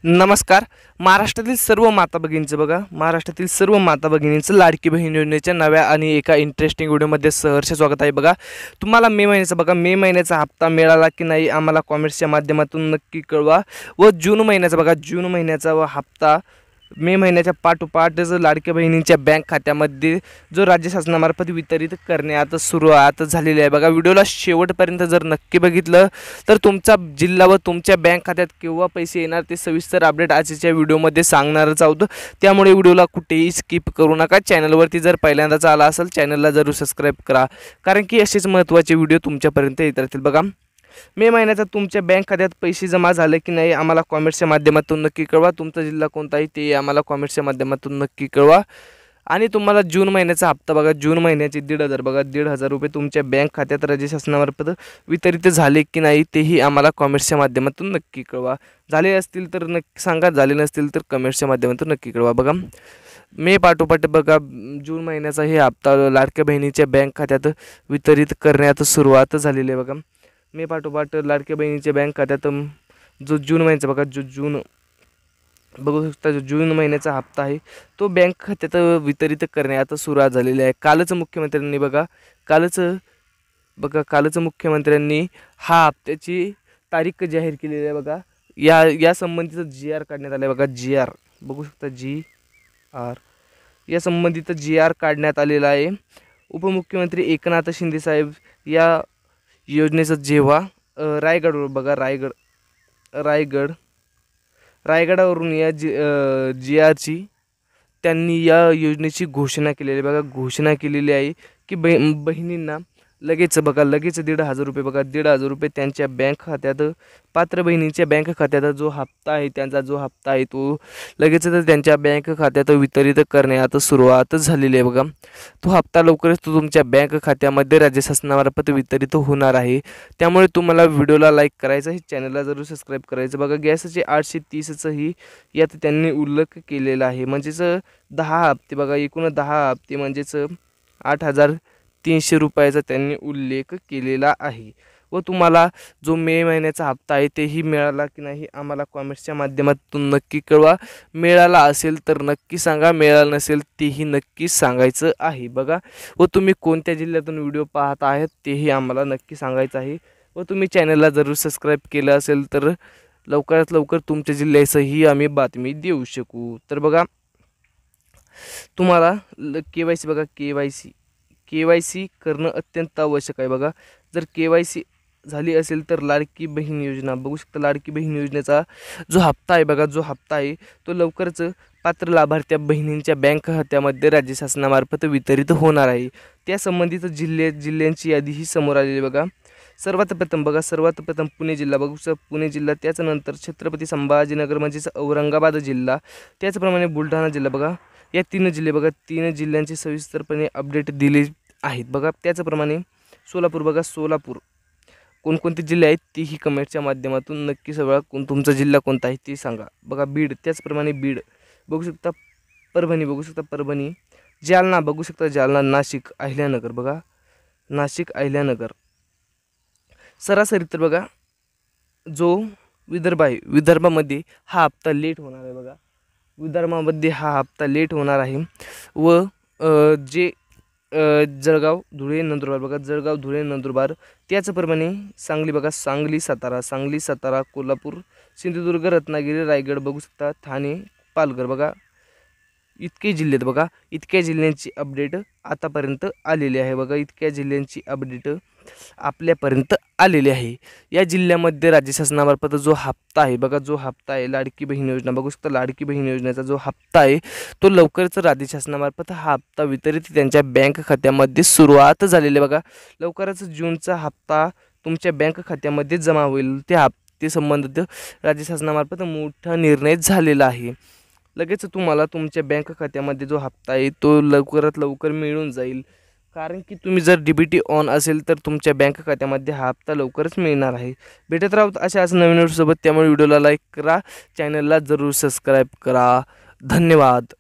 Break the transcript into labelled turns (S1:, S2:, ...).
S1: नमस्कार। महाराष्ट्रातील सर्व माता भगिनींचं बघा, महाराष्ट्रातील सर्व माता भगिनींचं लाडकी बहीण योजनेच्या नव्या आणि एका इंटरेस्टिंग व्हिडिओमध्ये सहर्ष स्वागत आहे। बघा, तुम्हाला मे महिन्याचा हप्ता मिळाला की नाही आम्हाला कमेंट्सच्या माध्यमातून नक्की कळवा। व जून महिन्याचा हप्ता मे महिन्याच्या पाठोपाठच लाडक्या बहिणींच्या बँक खात्यामध्ये जो राज्य शासनामार्फत वितरित करण्यात सुरुवात झालेली आहे। बघा, व्हिडिओला शेवटपर्यंत जर नक्की बघितलं तर तुमचा जिल्हा व तुमच्या बँक खात्यात केव्हा पैसे येणार ते सविस्तर अपडेट आजच्या व्हिडिओमध्ये सांगणारच आहोत। त्यामुळे व्हिडिओला कुठेही स्किप करू नका। चॅनलवरती जर पहिल्यांदाच आला असेल चॅनलला जरूर सबस्क्राईब करा, कारण की असेच महत्त्वाचे व्हिडिओ तुमच्यापर्यंत येत राहतील। बघा, मे महिन्याचा तुमच्या बँक खात्यात पैसे जमा झाले की नाही आम्हाला कमेंट्सच्या माध्यमातून नक्की कळवा। तुमचा जिल्हा कोणता आहे ते आम्हाला कमेंट्सच्या माध्यमातून नक्की कळवा। आणि तुम्हाला जून महिन्याचा हप्ता बघा, जून महिन्याचे 1,500 बघा, 1,500 रुपये तुमच्या बँक खात्यात राज्य शासनामार्फत वितरित झाले की नाही तेही आम्हाला कमेंट्सच्या माध्यमातून नक्की कळवा। झाले असतील तर नक्की सांगा, झाले नसतील तर कमेंट्सच्या माध्यमातून नक्की कळवा। बघा, मे पाठोपाठ बघा जून महिन्याचा हे हप्ता लाडक्या बहिणीच्या बँक खात्यात वितरित करण्यात सुरुवात झालेली आहे। बघा, मे पाठोपाठ लाडक्या बहिणीच्या बँक खात्यात जो जून महिन्याचा बघा, जून बघू शकता, जो जून महिन्याचा हप्ता आहे तो बँक खात्यात वितरित करण्यात सुरुवात झालेली आहे। कालच मुख्यमंत्र्यांनी हा हप्त्याची तारीख जाहीर केलेली आहे। बघा, या संबंधित GR काढण्यात आले। बघा, GR बघू शकता, GR या संबंधित GR काढण्यात आलेला आहे। उपमुख्यमंत्री एकनाथ शिंदे साहेब या योजनेचं जेव्हा रायगडवर बघा, रायगडावरून या GRची त्यांनी या योजनेची घोषणा केलेली बघा, घोषणा केलेली आहे की बहिणींना लगेच 1,500 रुपये बघा, 1,500 रुपये त्यांच्या बँक खात्यात, पात्र बहिणींच्या बँक खात्यात जो हप्ता आहे त्यांचा जो हप्ता आहे तो लगेच त्यांच्या बँक खात्यात वितरित करण्यात सुरुवात झालेली आहे। बघा, तो हप्ता लवकरच तुमच्या बँक खात्यामध्ये राज्य शासनामार्फत वितरित होणार आहे। त्यामुळे तुम्हाला व्हिडिओला लाईक करायचं आहे, चॅनलला जरूर सबस्क्राईब करायचं। बघा, गॅसचे 830च यात त्यांनी उल्लेख केलेला आहे, म्हणजेच 10 हप्ते बघा, एकूण 10 हप्ते म्हणजेच 8,300 रुपयाचा त्यांनी उल्लेख केलेला आहे। व तुम्हाला जो मे महिन्याचा हप्ता आहे तेही मिळाला की नाही आम्हाला कमेंट्सच्या माध्यमातून नक्की कळवा। मिळाला असेल तर नक्की सांगा, मिळाला नसेल तेही नक्की सांगायचं आहे। बघा, व तुम्ही कोणत्या जिल्ह्यातून व्हिडिओ पाहत आहेत तेही आम्हाला नक्की सांगायचं आहे। व तुम्ही चॅनलला जरूर सबस्क्राईब केलं असेल तर लवकरात लवकर तुमच्या जिल्ह्याचंही आम्ही बातमी देऊ शकू। तर बघा, तुम्हाला KYC बघा, KYC करणं अत्यंत आवश्यक आहे। बघा, जर KYC झाली असेल तर लाडकी बहीण योजना बघू शकता, लाडकी बहीण योजनेचा जो हप्ता आहे बघा, जो हप्ता आहे तो लवकरच पात्र लाभार्थ्या बहिणींच्या बँक खात्यामध्ये राज्य शासनामार्फत वितरित होणार आहे। त्या संबंधित जिल्ह्यांची यादीही समोर आलेली बघा। सर्वात प्रथम पुणे जिल्हा बघू शकता, पुणे जिल्हा, त्याच्यानंतर छत्रपती संभाजीनगर म्हणजेच औरंगाबाद जिल्हा, त्याचप्रमाणे बुलढाणा जिल्हा बघा। या 3 जिल्हे बघा, 3 जिल्ह्यांची सविस्तरपणे अपडेट दिली आहेत। बघा, त्याचप्रमाणे सोलापूर बघा, सोलापूर कोणकोणते जिल्हे आहेत तेही कमेंटच्या माध्यमातून नक्की सगळा तुमचा जिल्हा कोणता आहे ते सांगा। बघा, बीड, त्याचप्रमाणे बीड बघू शकता, परभणी बघू शकता, परभणी, जालना बघू शकता, जालना, नाशिक, अहिल्यानगर बघा, नाशिक, अहिल्यानगर। सरासरी तर बघा, जो विदर्भ आहे, विदर्भामध्ये हा हप्ता लेट होणार आहे। बघा, विदर्भामध्ये हा हप्ता लेट होणार आहे। व जे जळगाव, धुळे, नंदुरबार बघा, जळगाव, धुळे, नंदुरबार, त्याचप्रमाणे सांगली बघा, सांगली, सातारा, कोल्हापूर, सिंधुदुर्ग, रत्नागिरी, रायगड बघू शकता, ठाणे, पालघर बघा, इतके जिल्हे आहेत बघा। इतक्या जिल्ह्यांची अपडेट आतापर्यंत आलेली आहे। बघा, इतक्या जिल्ह्यांची अपडेट आपल्यापर्यंत आलेली आहे। या जिल्ह्यामध्ये राज्य शासनामार्फत जो हप्ता आहे बघा, जो हप्ता आहे लाडकी बहीण योजना बघू शकता, लाडकी बहीण योजनेचा जो हप्ता आहे तो लवकरच राज्य शासनामार्फत हा हप्ता वितरित त्यांच्या बँक खात्यामध्ये सुरुवात झालेली आहे। बघा, लवकरच जूनचा हप्ता तुमच्या बँक खात्यामध्ये जमा होईल। त्या हप्ते संबंधित राज्य शासनामार्फत मोठा निर्णय झालेला आहे। लगेच तुम्हाला तुमच्या बँक खात्यामध्ये जो हप्ता आहे तो लवकरात लवकर मिळून जाईल, कारण की तुम्ही जर DBT ऑन असेल तर तुमच्या बँक खात्यामध्ये हा हप्ता लवकरच मिळणार आहे। भेटत राहू अशाच नवीन व्हिडिओसोबत, त्यामुळे व्हिडिओला लाईक करा, चॅनलला जरूर सबस्क्राईब करा। धन्यवाद।